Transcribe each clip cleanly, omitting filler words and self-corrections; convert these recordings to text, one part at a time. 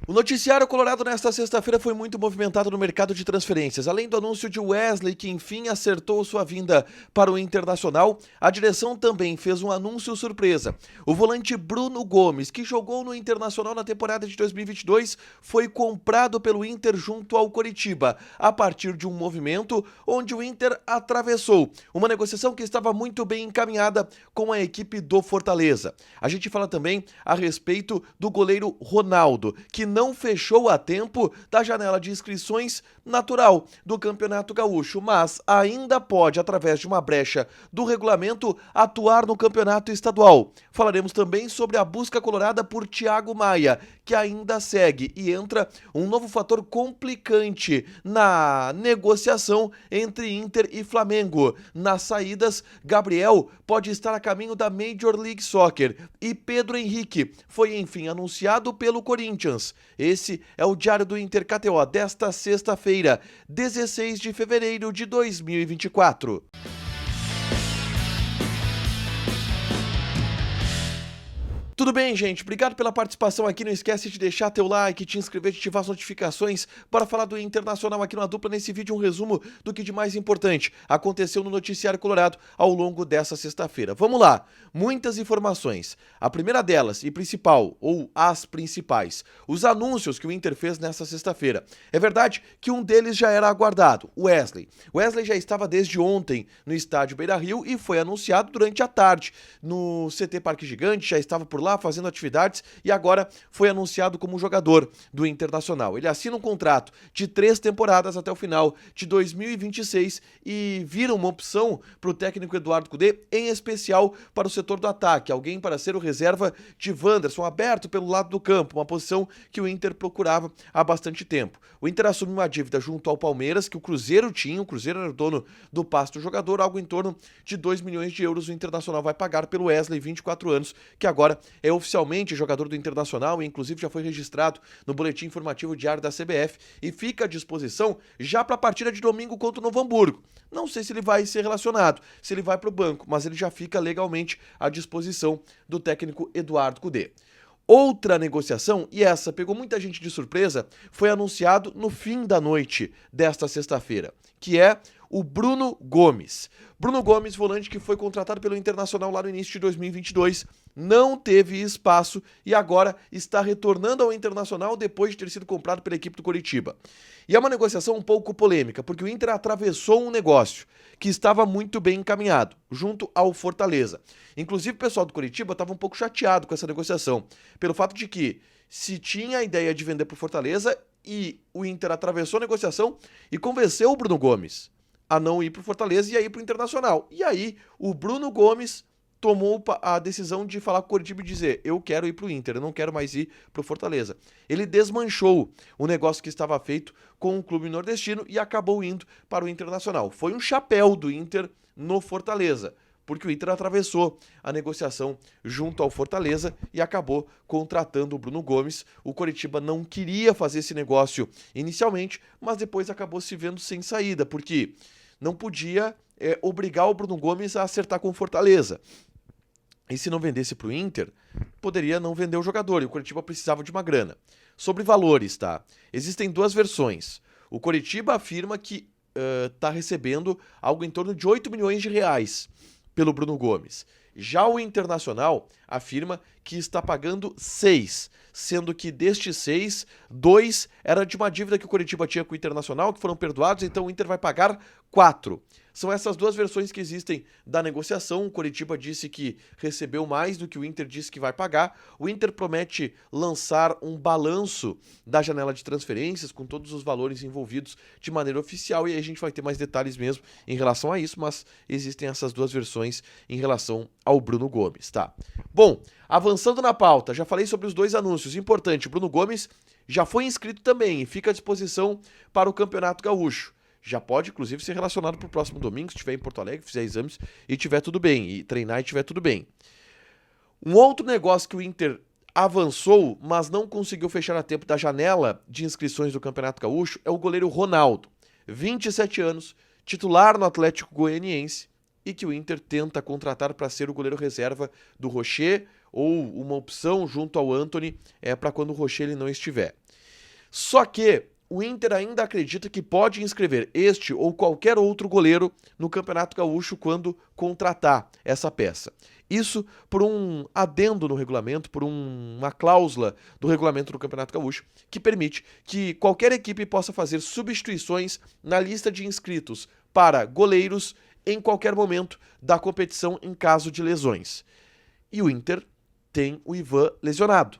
O noticiário colorado nesta sexta-feira foi muito movimentado no mercado de transferências. Além do anúncio de Wesley, que enfim acertou sua vinda para o Internacional, a direção também fez um anúncio surpresa. O volante Bruno Gomes, que jogou no Internacional na temporada de 2022, foi comprado pelo Inter junto ao Coritiba, a partir de um movimento onde o Inter atravessou uma negociação que estava muito bem encaminhada com a equipe do Fortaleza. A gente fala também a respeito do goleiro Ronaldo, que não fechou a tempo da janela de inscrições natural do Campeonato Gaúcho, mas ainda pode, através de uma brecha do regulamento, atuar no Campeonato Estadual. Falaremos também sobre a busca colorada por Thiago Maia, que ainda segue, e entra um novo fator complicante na negociação entre Inter e Flamengo. Nas saídas, Gabriel pode estar a caminho da Major League Soccer e Pedro Henrique foi enfim anunciado pelo Corinthians. Esse é o Diário do Inter KTO desta sexta-feira, 16 de fevereiro de 2024. Tudo bem, gente? Obrigado pela participação aqui. Não esquece de deixar teu like, te inscrever, de ativar as notificações para falar do Internacional aqui na dupla. Nesse vídeo, um resumo do que de mais importante aconteceu no Noticiário Colorado ao longo dessa sexta-feira. Vamos lá! Muitas informações. A primeira delas, e principal, ou as principais, os anúncios que o Inter fez nessa sexta-feira. É verdade que um deles já era aguardado, o Wesley. Wesley já estava desde ontem no estádio Beira-Rio e foi anunciado durante a tarde no CT Parque Gigante, já estava por lá fazendo atividades e agora foi anunciado como jogador do Internacional. Ele assina um contrato de 3 temporadas até o final de 2026 e vira uma opção para o técnico Eduardo Cudê, em especial para o setor do ataque, alguém para ser o reserva de Wanderson, aberto pelo lado do campo, uma posição que o Inter procurava há bastante tempo. O Inter assumiu uma dívida junto ao Palmeiras, que o Cruzeiro tinha, o Cruzeiro era o dono do passe do jogador, algo em torno de 2 milhões de euros o Internacional vai pagar pelo Wesley, 24 anos, que agora é oficialmente jogador do Internacional e inclusive já foi registrado no boletim informativo diário da CBF e fica à disposição já para a partida de domingo contra o Novo Hamburgo. Não sei se ele vai ser relacionado, se ele vai para o banco, mas ele já fica legalmente à disposição do técnico Eduardo Cudê. Outra negociação, e essa pegou muita gente de surpresa, foi anunciado no fim da noite desta sexta-feira, que é o Bruno Gomes. Bruno Gomes, volante que foi contratado pelo Internacional lá no início de 2022, não teve espaço e agora está retornando ao Internacional depois de ter sido comprado pela equipe do Coritiba. E é uma negociação um pouco polêmica, porque o Inter atravessou um negócio que estava muito bem encaminhado, junto ao Fortaleza. Inclusive o pessoal do Coritiba estava um pouco chateado com essa negociação, pelo fato de que se tinha a ideia de vender para o Fortaleza e o Inter atravessou a negociação e convenceu o Bruno Gomes a não ir para o Fortaleza e a ir para o Internacional. E aí o Bruno Gomes tomou a decisão de falar com o Coritiba e dizer: eu quero ir para o Inter, eu não quero mais ir para o Fortaleza. Ele desmanchou o negócio que estava feito com o clube nordestino e acabou indo para o Internacional. Foi um chapéu do Inter no Fortaleza, porque o Inter atravessou a negociação junto ao Fortaleza e acabou contratando o Bruno Gomes. O Coritiba não queria fazer esse negócio inicialmente, mas depois acabou se vendo sem saída, porque não podia obrigar o Bruno Gomes a acertar com o Fortaleza. E se não vendesse para o Inter, poderia não vender o jogador, e o Coritiba precisava de uma grana. Sobre valores, tá? Existem duas versões. O Coritiba afirma que está recebendo algo em torno de 8 milhões de reais pelo Bruno Gomes. Já o Internacional afirma que está pagando 6, sendo que destes 6, 2 era de uma dívida que o Coritiba tinha com o Internacional, que foram perdoados, então o Inter vai pagar 4. São essas duas versões que existem da negociação. O Coritiba disse que recebeu mais do que o Inter disse que vai pagar. O Inter promete lançar um balanço da janela de transferências com todos os valores envolvidos de maneira oficial e aí a gente vai ter mais detalhes mesmo em relação a isso, mas existem essas duas versões em relação ao Bruno Gomes, tá? Bom, avançando na pauta, já falei sobre os dois anúncios. Importante, o Bruno Gomes já foi inscrito também e fica à disposição para o Campeonato Gaúcho. Já pode, inclusive, ser relacionado para o próximo domingo, se estiver em Porto Alegre, fizer exames e tiver tudo bem, e treinar e tiver tudo bem. Um outro negócio que o Inter avançou, mas não conseguiu fechar a tempo da janela de inscrições do Campeonato Gaúcho, é o goleiro Ronaldo, 27 anos, titular no Atlético Goianiense, e que o Inter tenta contratar para ser o goleiro reserva do Rocher, ou uma opção junto ao Antony para quando o Rocher ele não estiver. Só que o Inter ainda acredita que pode inscrever este ou qualquer outro goleiro no Campeonato Gaúcho quando contratar essa peça. Isso por um adendo no regulamento, por uma cláusula do regulamento do Campeonato Gaúcho, que permite que qualquer equipe possa fazer substituições na lista de inscritos para goleiros em qualquer momento da competição em caso de lesões. E o Inter tem o Ivan lesionado.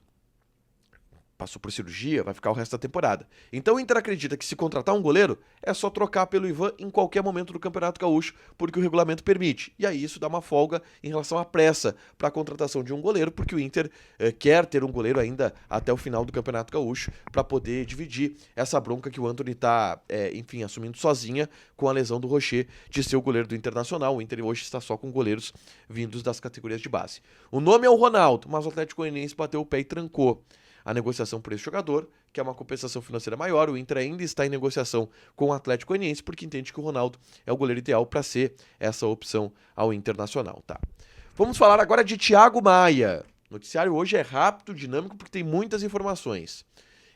Passou por cirurgia, vai ficar o resto da temporada. Então o Inter acredita que se contratar um goleiro, é só trocar pelo Ivan em qualquer momento do Campeonato Gaúcho, porque o regulamento permite. E aí isso dá uma folga em relação à pressa para a contratação de um goleiro, porque o Inter quer ter um goleiro ainda até o final do Campeonato Gaúcho, para poder dividir essa bronca que o Antony está, enfim, assumindo sozinha com a lesão do Rocher de ser o goleiro do Internacional. O Inter hoje está só com goleiros vindos das categorias de base. O nome é o Ronaldo, mas o Atlético Goianiense bateu o pé e trancou a negociação por esse jogador, que é uma compensação financeira maior. O Inter ainda está em negociação com o Atlético Goianiense, porque entende que o Ronaldo é o goleiro ideal para ser essa opção ao Internacional, tá? Vamos falar agora de Thiago Maia. O noticiário hoje é rápido, dinâmico, porque tem muitas informações.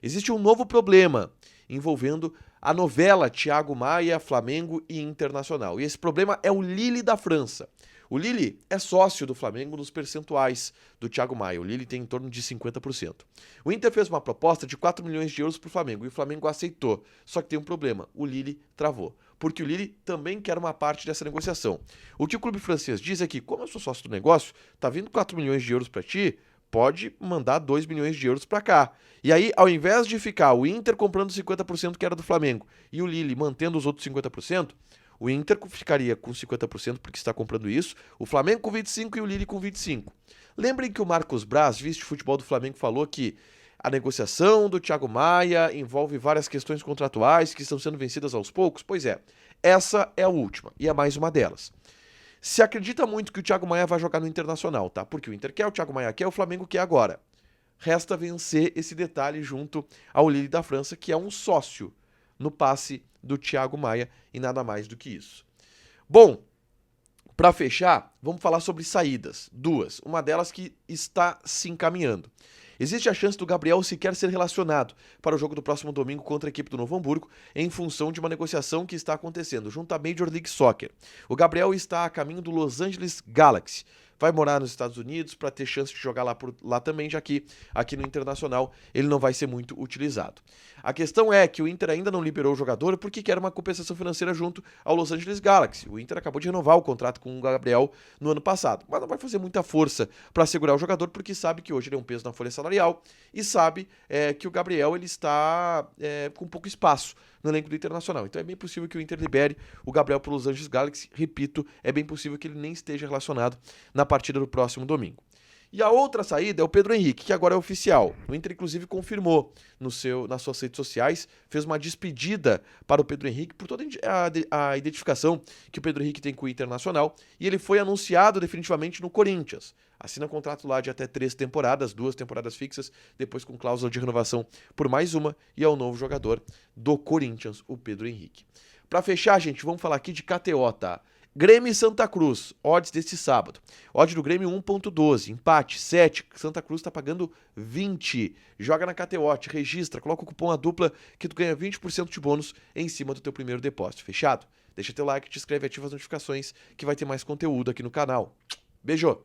Existe um novo problema envolvendo a novela Thiago Maia, Flamengo e Internacional. E esse problema é o Lille da França. O Lille é sócio do Flamengo nos percentuais do Thiago Maia. O Lille tem em torno de 50%. O Inter fez uma proposta de 4 milhões de euros para o Flamengo e o Flamengo aceitou. Só que tem um problema, o Lille travou. Porque o Lille também quer uma parte dessa negociação. O que o clube francês diz é que, como eu sou sócio do negócio, tá vindo 4 milhões de euros para ti, pode mandar 2 milhões de euros para cá. E aí, ao invés de ficar o Inter comprando 50% que era do Flamengo e o Lille mantendo os outros 50%, o Inter ficaria com 50% porque está comprando isso, o Flamengo com 25% e o Lille com 25%. Lembrem que o Marcos Braz, vice-futebol do Flamengo, falou que a negociação do Thiago Maia envolve várias questões contratuais que estão sendo vencidas aos poucos. Pois é, essa é a última e é mais uma delas. Se acredita muito que o Thiago Maia vai jogar no Internacional, tá? Porque o Inter quer, o Thiago Maia quer, o Flamengo quer agora. Resta vencer esse detalhe junto ao Lille da França, que é um sócio no passe do Thiago Maia e nada mais do que isso. Bom, para fechar, vamos falar sobre saídas. Duas. Uma delas que está se encaminhando. Existe a chance do Gabriel sequer ser relacionado para o jogo do próximo domingo contra a equipe do Novo Hamburgo, em função de uma negociação que está acontecendo junto à Major League Soccer. O Gabriel está a caminho do Los Angeles Galaxy. Vai morar nos Estados Unidos para ter chance de jogar lá também, já que aqui no Internacional ele não vai ser muito utilizado. A questão é que o Inter ainda não liberou o jogador porque quer uma compensação financeira junto ao Los Angeles Galaxy. O Inter acabou de renovar o contrato com o Gabriel no ano passado, mas não vai fazer muita força para segurar o jogador porque sabe que hoje ele é um peso na folha salarial e sabe que o Gabriel ele está com pouco espaço no elenco do Internacional. Então é bem possível que o Inter libere o Gabriel para o Los Angeles Galaxy. Repito, é bem possível que ele nem esteja relacionado na partida do próximo domingo. E a outra saída é o Pedro Henrique, que agora é oficial. O Inter, inclusive, confirmou nas suas redes sociais, fez uma despedida para o Pedro Henrique por toda a identificação que o Pedro Henrique tem com o Internacional, e ele foi anunciado definitivamente no Corinthians. Assina contrato lá de até 3 temporadas, 2 temporadas fixas, depois com cláusula de renovação por mais uma, e é o novo jogador do Corinthians, o Pedro Henrique. Para fechar, gente, vamos falar aqui de KTO, tá? Grêmio e Santa Cruz, odds deste sábado. Odd do Grêmio 1.12, empate 7, Santa Cruz tá pagando 20. Joga na KTO, te registra, coloca o cupom A Dupla que tu ganha 20% de bônus em cima do teu primeiro depósito, fechado? Deixa teu like, te inscreve, ativa as notificações que vai ter mais conteúdo aqui no canal. Beijo!